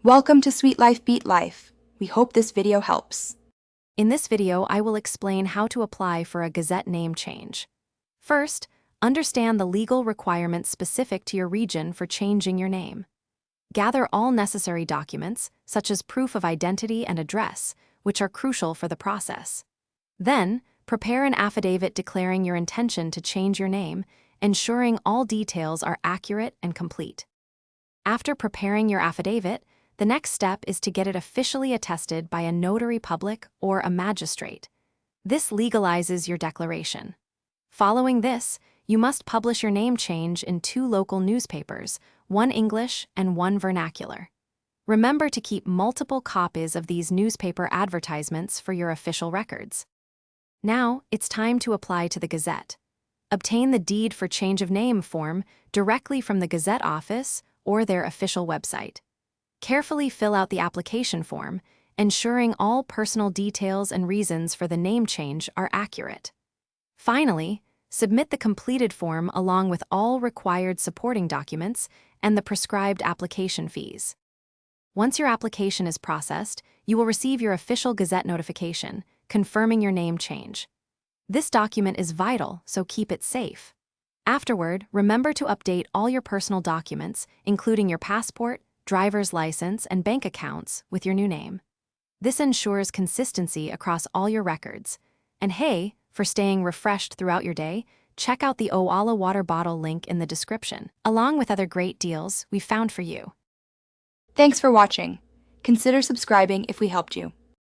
Welcome to Sweet Life Beat Life. We hope this video helps. In this video, I will explain how to apply for a Gazette name change. First, understand the legal requirements specific to your region for changing your name. Gather all necessary documents, such as proof of identity and address, which are crucial for the process. Then, prepare an affidavit declaring your intention to change your name, ensuring all details are accurate and complete. After preparing your affidavit, the next step is to get it officially attested by a notary public or a magistrate. This legalizes your declaration. Following this, you must publish your name change in 2 local newspapers, one English and one vernacular. Remember to keep multiple copies of these newspaper advertisements for your official records. Now, it's time to apply to the Gazette. Obtain the Deed for Change of Name form directly from the Gazette office or their official website. Carefully fill out the application form, ensuring all personal details and reasons for the name change are accurate. Finally, submit the completed form along with all required supporting documents and the prescribed application fees. Once your application is processed, you will receive your official Gazette notification, confirming your name change. This document is vital, so keep it safe. Afterward, remember to update all your personal documents, including your passport, driver's license, and bank accounts with your new name. This ensures consistency across all your records. And hey, for staying refreshed throughout your day, check out the Owala water bottle link in the description, along with other great deals we've found for you. Thanks for watching. Consider subscribing if we helped you.